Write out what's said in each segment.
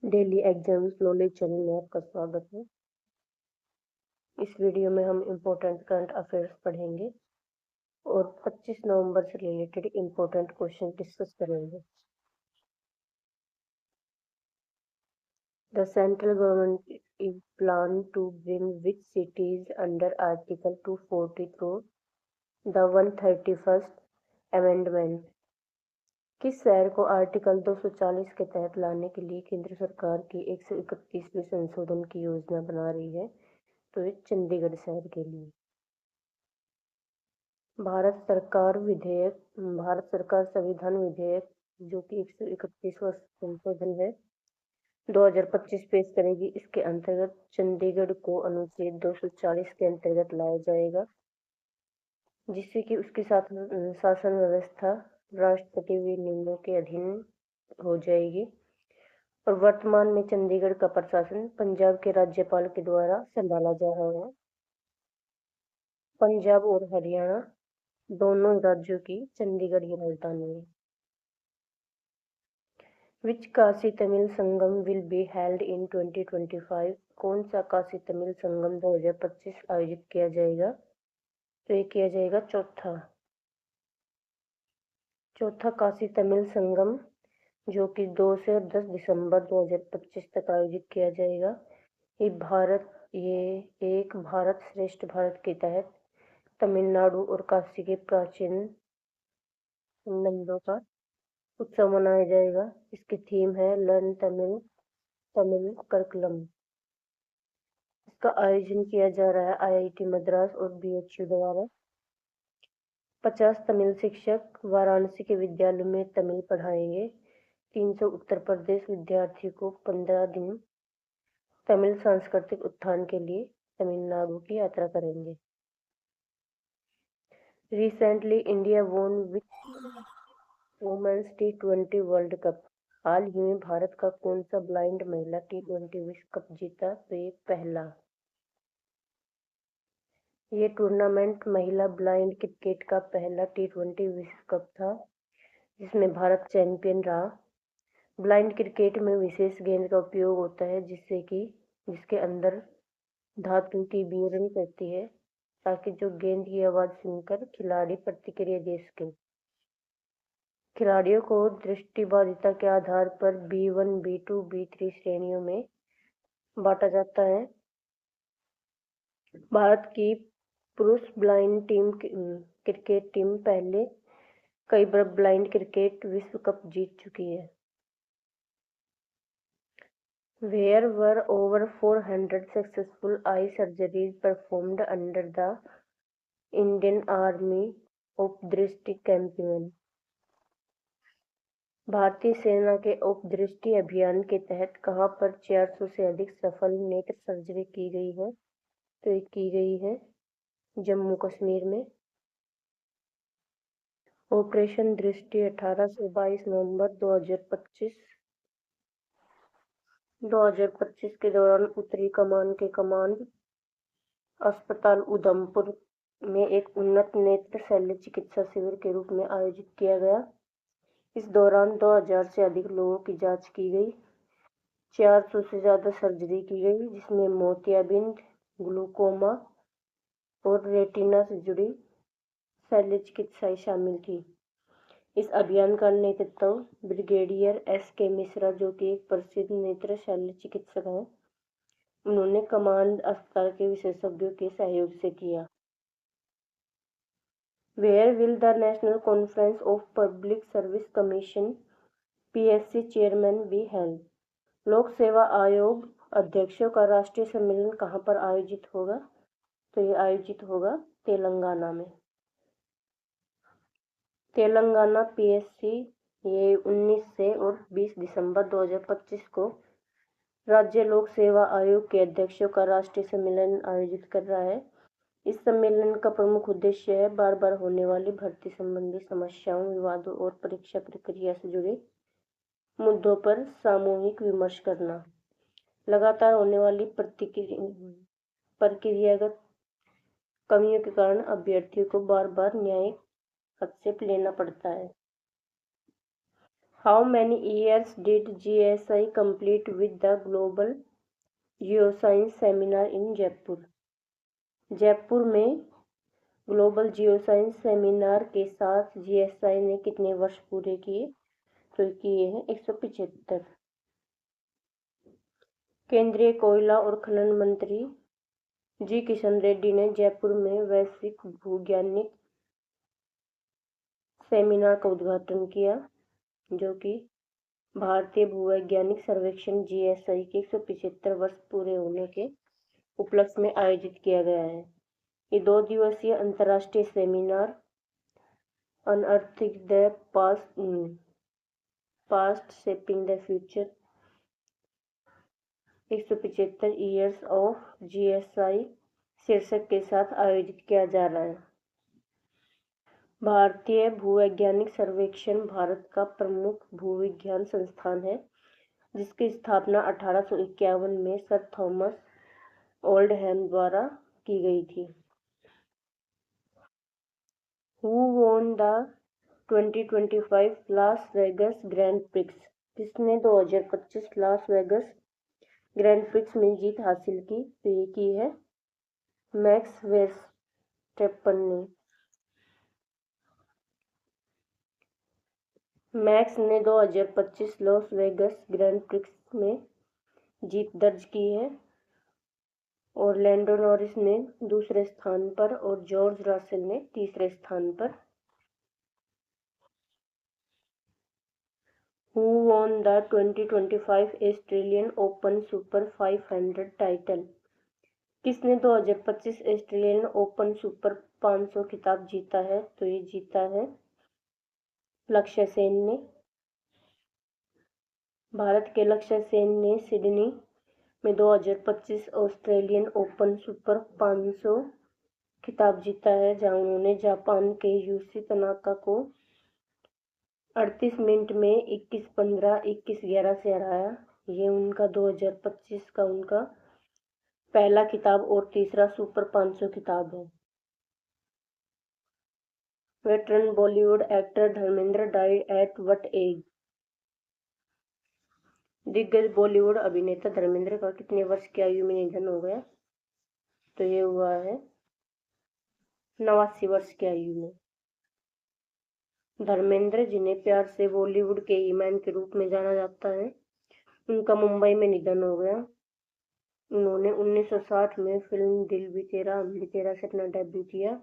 Daily exams knowledge channel में आपका स्वागत है। इस वीडियो में हम इम्पोर्टेंट करंट अफेयर्स पढ़ेंगे और 25 नवंबर से रिलेटेड इम्पोर्टेंट क्वेश्चन डिस्कस करेंगे। The central government is plan to bring which cities under Article 240 through the 131st Amendment? किस शहर को आर्टिकल 240 के तहत लाने के लिए केंद्र सरकार की 131वीं संशोधन की योजना बना रही है? तो ये चंडीगढ़ शहर के लिए। भारत सरकार संविधान विधेयक जो कि 131वां संशोधन है 2025 पेश करेगी। इसके अंतर्गत चंडीगढ़ को अनुच्छेद 240 के अंतर्गत लाया जाएगा, जिससे कि उसकी शासन व्यवस्था राष्ट्रपति विनियमों के अधीन हो जाएगी और वर्तमान में चंडीगढ़ का प्रशासन पंजाब के राज्यपाल के द्वारा संभाला जा रहा है। पंजाब और हरियाणा दोनों राज्यों की चंडीगढ़ की राजधानी है। Which Kashi Tamil Sangam will be held in 2025? कौन सा काशी तमिल संगम 2025 आयोजित किया जाएगा? तो ये किया जाएगा चौथा काशी तमिल संगम, जो कि 2 से 10 दिसंबर 2025 तक आयोजित किया जाएगा। ये एक भारत श्रेष्ठ भारत के तहत तमिलनाडु और काशी के प्राचीन संबंधों का उत्सव मनाया जाएगा। इसकी थीम है लर्न तमिल, तमिल करिकुलम। इसका आयोजन किया जा रहा है IIT मद्रास और BHU द्वारा। 50 तमिल शिक्षक वाराणसी के विद्यालयों में तमिल पढ़ाएंगे। 300 उत्तर प्रदेश विद्यार्थियों को 15 दिन तमिल सांस्कृतिक उत्थान के लिए तमिलनाडु की यात्रा करेंगे। रिसेंटली इंडिया वोन विच वुमेन्स T20 वर्ल्ड कप? हाल ही में भारत का कौन सा ब्लाइंड महिला T20 विश्व कप जीता? तो ये पहला। ये टूर्नामेंट महिला ब्लाइंड क्रिकेट का पहला T20 विश्व कप था, जिसमें भारत चैंपियन रहा। ब्लाइंड क्रिकेट में विशेष गेंद का उपयोग होता है, जिसके अंदर धातु की बीयरिंग रहती है, ताकि जो गेंद की आवाज सुनकर खिलाड़ी प्रतिक्रिया दे सके। खिलाड़ियों को दृष्टिबाधिता के आधार पर B1, B2, B3 श्रेणियों में बांटा जाता है। भारत की पुरुष ब्लाइंड क्रिकेट टीम पहले कई बार ब्लाइंड क्रिकेट विश्व कप जीत चुकी है। Where were over 400 successful eye surgeries performed under the Indian Army उपदृष्टि कैंपेन? भारतीय सेना के उपदृष्टि अभियान के तहत कहाँ पर 400 से अधिक सफल नेत्र सर्जरी की गई है? तो ये की गई है जम्मू कश्मीर में। ऑपरेशन दृष्टि 18 से 22 नवंबर 2025 के दौरान उत्तरी कमान के कमांड अस्पताल उधमपुर में एक उन्नत नेत्र शल्य चिकित्सा शिविर के रूप में आयोजित किया गया। इस दौरान 2000 से अधिक लोगों की जांच की गई। 400 से ज़्यादा सर्जरी की गई, जिसमें मोतियाबिंद, ग्लूकोमा और रेटिना से जुड़ी शल्य चिकित्साएं शामिल थी। इस अभियान का नेतृत्व ब्रिगेडियर SK मिश्रा, जो कि एक प्रसिद्ध नेत्र शल्य चिकित्सक हैं, उन्होंने कमांड अस्पताल के विशेषज्ञों के सहयोग से किया। Where will the National Conference of Public Service Commission PSC chairman be held? लोक सेवा आयोग अध्यक्षों का राष्ट्रीय सम्मेलन कहाँ पर आयोजित होगा? तो ये आयोजित होगा तेलंगाना में। तेलंगाना PSC ये 19 से और 20 दिसंबर 2025 को राज्य लोक सेवा आयोग के अध्यक्षों का राष्ट्रीय सम्मेलन आयोजित कर रहा है। इस सम्मेलन का प्रमुख उद्देश्य है बार बार होने वाली भर्ती संबंधी समस्याओं, विवादों और परीक्षा प्रक्रिया से जुड़े मुद्दों पर सामूहिक विमर्श करना। लगातार होने वाली प्रक्रियागत कमियों के कारण अभ्यर्थियों को बार बार न्यायिक हस्तक्षेप लेना पड़ता है। How many years did GSI complete with the global geoscience seminar इन जयपुर? जयपुर में ग्लोबल जियोसाइंस सेमिनार के साथ GSI ने कितने वर्ष पूरे किए? तो किए हैं 175। केंद्रीय कोयला और खनन मंत्री जी किशन रेड्डी ने जयपुर में वैश्विक भूवैज्ञानिक सेमिनार का उद्घाटन किया, जो कि भारतीय भूवैज्ञानिक सर्वेक्षण GSI के 175 वर्ष पूरे होने के उपलक्ष्य में आयोजित किया गया है। ये 2 दिवसीय अंतर्राष्ट्रीय seminar unearthing the past shaping the future 175 years of GSI शीर्षक के साथ आयोजित किया जा रहा है। भारतीय भूवैज्ञानिक सर्वेक्षण भारत का प्रमुख भूविज्ञान संस्थान है, जिसकी स्थापना 1851 में सर थॉमस ओल्डहैम द्वारा की गई थी। Who won the 2025 Las Vegas grand prix? किसने 2025 लास वेगस ग्रैंड प्रिक्स में जीत हासिल की? तो ये की है मैक्स वेरस्टेपन ने। मैक्स ने 2025 लॉस वेगस ग्रैंड प्रिक्स में जीत दर्ज की है और लैंडो नॉरिस ने दूसरे स्थान पर और जॉर्ज रसेल ने तीसरे स्थान पर। Who won the 2025 Australian open super 500 title? किसने 2025 ऑस्ट्रेलियन ओपन सुपर 500 खिताब जीता है? तो ये जीता है लक्ष्य सेन ने। भारत के लक्ष्य सेन ने सिडनी में 2025 ऑस्ट्रेलियन ओपन सुपर 500 खिताब जीता है, जहां उन्होंने जापान के यूसी तनाका को 38 मिनट में 21-15, 21-11 से हराया। ये उनका 2025 का उनका पहला खिताब और तीसरा सुपर 500 खिताब है। Veteran Bollywood actor Dharmendra died at what age? दिग्गज बॉलीवुड अभिनेता धर्मेंद्र का कितने वर्ष की आयु में निधन हो गया? तो ये हुआ है 89 वर्ष की आयु में। धर्मेंद्र, जिन्हें प्यार से बॉलीवुड के ईमान के रूप में जाना जाता है, उनका मुंबई में निधन हो गया। उन्होंने 1960 में फिल्म दिल भी तेरा हम भी तेरा से अपना डेब्यू किया।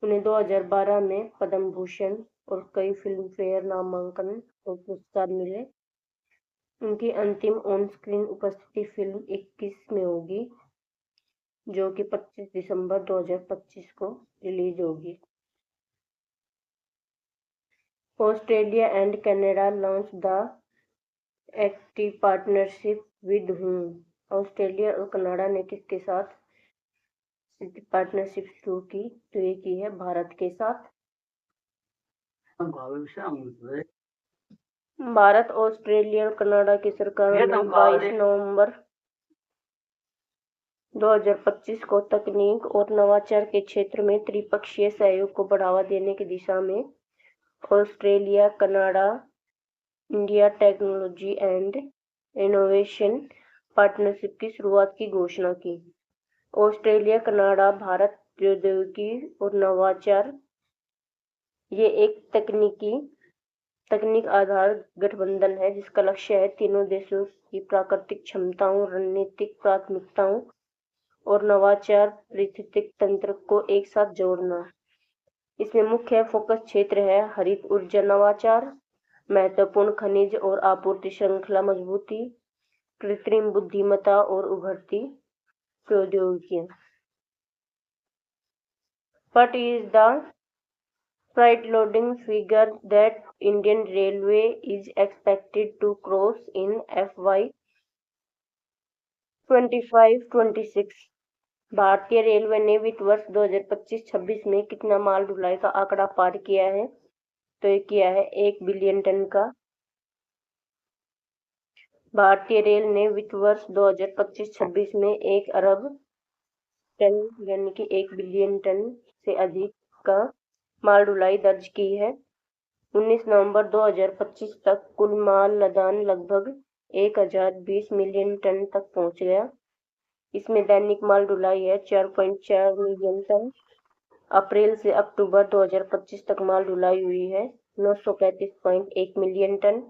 उन्हें 2012 में पद्म भूषण और कई फिल्म फेयर नामांकन और पुरस्कार मिले। उनकी अंतिम ऑन स्क्रीन उपस्थिति फिल्म 21 में होगी, जो कि 25 दिसंबर 2025 को रिलीज होगी। Australia and Canada launch the active partnership with whom? Australia और कनाडा ने किसके साथ पार्टनरशिप शुरू की? तो ये की है भारत के साथ। भारत, ऑस्ट्रेलिया और कनाडा की सरकारों ने 22 नवंबर 2025 को तकनीक और नवाचार के क्षेत्र में त्रिपक्षीय सहयोग को बढ़ावा देने की दिशा में Australia Canada India technology and innovation partnership की शुरुआत की घोषणा की। ऑस्ट्रेलिया कनाडा भारत प्रौद्योगिकी और नवाचार ये एक तकनीक आधार गठबंधन है, जिसका लक्ष्य है तीनों देशों की प्राकृतिक क्षमताओं, रणनीतिक प्राथमिकताओं और नवाचार पारिस्थितिक तंत्र को एक साथ जोड़ना। इसमें मुख्य फोकस क्षेत्र है हरित ऊर्जा नवाचार, महत्वपूर्ण खनिज और आपूर्ति श्रृंखला मजबूती, कृत्रिम बुद्धिमत्ता और उभरती प्रौद्योगिकियां। What is the freight loading figure that Indian Railway is expected to cross in FY 25-26? भारतीय रेलवे ने वित्त वर्ष 2025-26 में कितना माल ढुलाई का आंकड़ा पार किया है? तो ये किया है 1 बिलियन टन का। भारतीय रेल ने वित्त वर्ष 2025-26 में 1 अरब टन यानी कि 1 बिलियन टन से अधिक का माल ढुलाई दर्ज की है। 19 नवंबर 2025 तक कुल माल लदान लगभग 1020 मिलियन टन तक पहुंच गया। इसमें दैनिक माल ढुलाई है 4.4 मिलियन टन। अप्रैल से अक्टूबर 2025 तक माल ढुलाई हुई है 935.1 मिलियन टन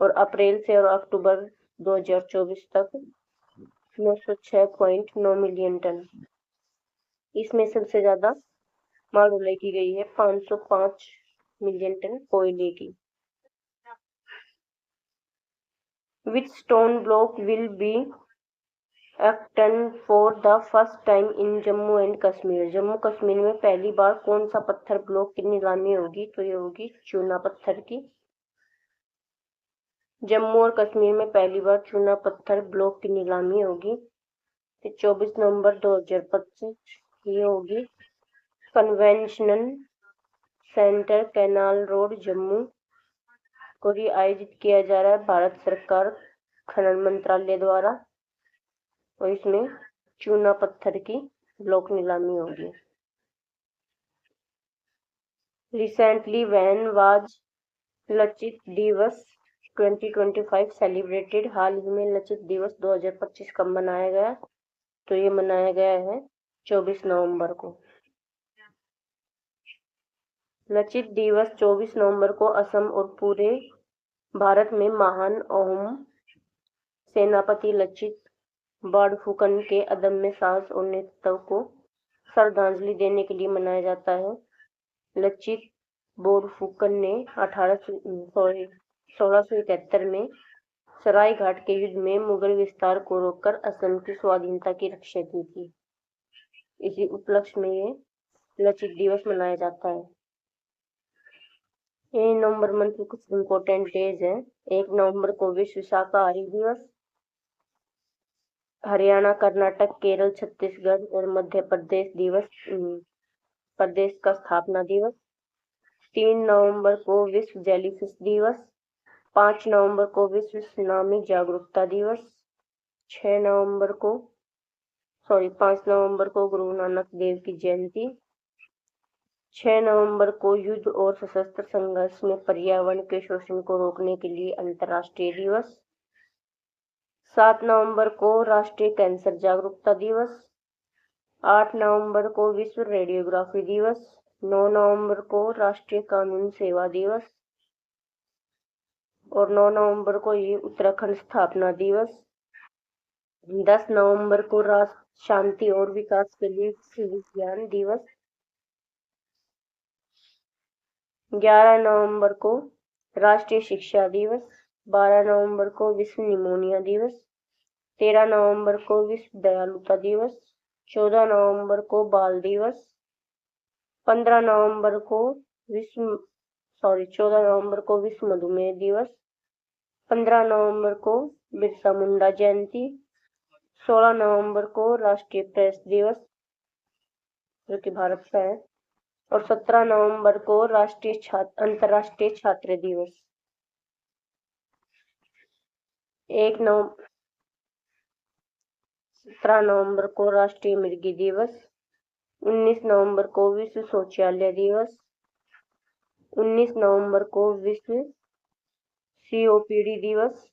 और अप्रैल से और अक्टूबर 2024 तक 906.9 मिलियन टन। इसमें सबसे ज्यादा माल ढुलाई की गई है 505 मिलियन टन कोयले की। Which stone block will be auctioned for the first time in Jammu and Kashmir? Jammu Kashmir में पहली बार कौन सा पत्थर ब्लॉक की नीलामी होगी? तो ये होगी चूना पत्थर की। जम्मू और कश्मीर में पहली बार चूना पत्थर ब्लॉक की नीलामी होगी 24 नवंबर 2025। ये होगी convention centre canal road Jammu को ही आयोजित किया जा रहा है भारत सरकार खनन मंत्रालय द्वारा और इसमें चूना पत्थर की ब्लॉक नीलामी होगी। रिसेंटली व्हेन वाज लचित दिवस 2025 सेलिब्रेटेड? हाल ही में लचित दिवस 2025 कब मनाया गया? तो ये मनाया गया है 24 नवंबर को। लचित दिवस 24 नवंबर को असम और पूरे भारत में महान अहोम सेनापति लचित बड़फुकन के अदम्य साहस और नेतृत्व को श्रद्धांजलि देने के लिए मनाया जाता है। लचित बोरफुकन ने 1671 में सरायघाट के युद्ध में मुगल विस्तार को रोककर असम की स्वाधीनता की रक्षा की थी। इसी उपलक्ष्य में ये लचित दिवस मनाया जाता है। ये नवंबर मंथ में कुछ इम्पोर्टेंट डेज हैं। 1 नवंबर को विश्व शाकाहारी दिवस। हरियाणा, कर्नाटक, केरल, छत्तीसगढ़ और मध्य प्रदेश प्रदेश का स्थापना दिवस। 3 नवंबर को विश्व जेलीफिश दिवस। 5 नवंबर को विश्व सुनामी जागरूकता दिवस। 5 नवंबर को गुरु नानक देव की जयंती। 6 नवंबर को युद्ध और सशस्त्र संघर्ष में पर्यावरण के शोषण को रोकने के लिए अंतर्राष्ट्रीय दिवस। 7 नवंबर को राष्ट्रीय कैंसर जागरूकता दिवस। 8 नवंबर को विश्व रेडियोग्राफी दिवस। 9 नवंबर को राष्ट्रीय कानून सेवा दिवस और 9 नवंबर को ये उत्तराखंड स्थापना दिवस। 10 नवंबर को राष्ट्र शांति और विकास के लिए विज्ञान दिवस। 11 नवंबर को राष्ट्रीय शिक्षा दिवस। 12 नवंबर को विश्व निमोनिया दिवस। 13 नवंबर को विश्व दयालुता दिवस। 14 नवंबर को बाल दिवस। 14 नवंबर को विश्व मधुमेह दिवस। 15 नवंबर को बिरसा मुंडा जयंती। 16 नवंबर को राष्ट्रीय प्रेस दिवस जो कि भारत का है और 17 नवंबर को अंतर्राष्ट्रीय छात्र दिवस। 17 नवंबर को राष्ट्रीय मृगी दिवस। 19 नवंबर को विश्व शौचालय दिवस। 19 नवंबर को विश्व COPD दिवस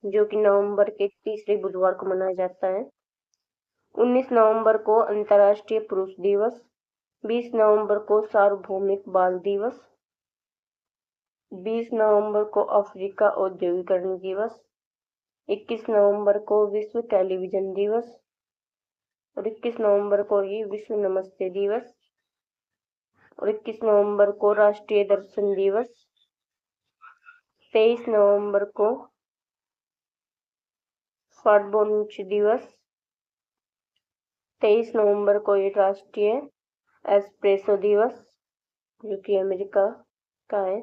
जो कि नवंबर के तीसरे बुधवार को मनाया जाता है। 19 नवंबर को अंतर्राष्ट्रीय पुरुष दिवस। 20 नवंबर को सार्वभौमिक बाल दिवस। 20 नवंबर को अफ्रीका औद्योगिकरण दिवस। 21 नवंबर को विश्व टेलीविजन दिवस और 21 नवंबर को ही विश्व नमस्ते दिवस और 21 नवंबर को राष्ट्रीय दर्शन दिवस। 23 नवंबर को फाडबोनुच दिवस। 23 नवंबर को ये राष्ट्रीय एस्प्रेसो दिवस जो कि अमेरिका का है।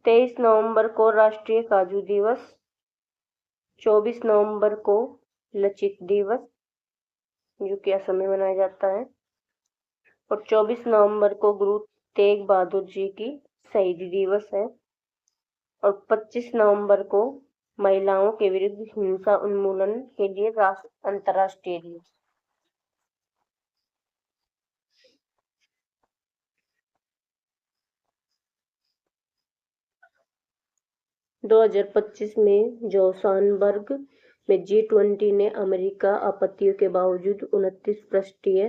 23 नवंबर को राष्ट्रीय काजू दिवस। 24 नवंबर को लचित दिवस जो कि असम में मनाया जाता है और 24 नवंबर को गुरु तेग बहादुर जी की शहीदी दिवस है और 25 नवंबर को महिलाओं के विरुद्ध हिंसा उन्मूलन के लिए अंतर्राष्ट्रीय दिवस। 2025 में जोहान्सबर्ग में G20 ने अमेरिका आपत्तियों के बावजूद 29 पृष्ठीय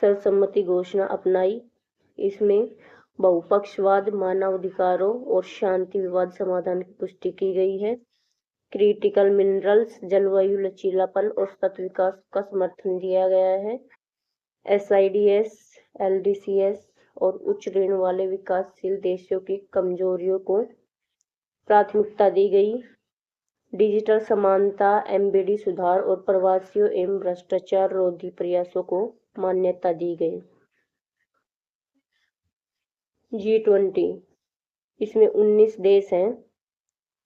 सर्वसम्मति घोषणा अपनाई। इसमें बहुपक्षवाद, मानवाधिकारों और शांति विवाद समाधान की पुष्टि की गई है। क्रिटिकल मिनरल्स, जलवायु लचीलापन और सतत विकास का समर्थन दिया गया है। SIDS, LDCs और उच्च ऋण वाले विकासशील देशों की कमजोरियों को प्राथमिकता दी गई। डिजिटल समानता, MBD सुधार और प्रवासियों एवं भ्रष्टाचार रोधी प्रयासों को मान्यता दी गई। G20 इसमें 19 देश हैं।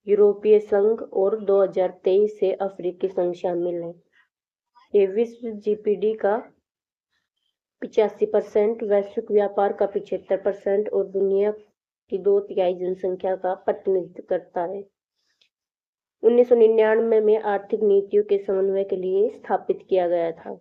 यूरोपीय संघ और 2023 से अफ्रीकी संघ शामिल है। ये विश्व GDP का 85%, वैश्विक व्यापार का 75% और दुनिया की 2/3 जनसंख्या का प्रतिनिधित्व करता है। 1999 में आर्थिक नीतियों के समन्वय के लिए स्थापित किया गया था।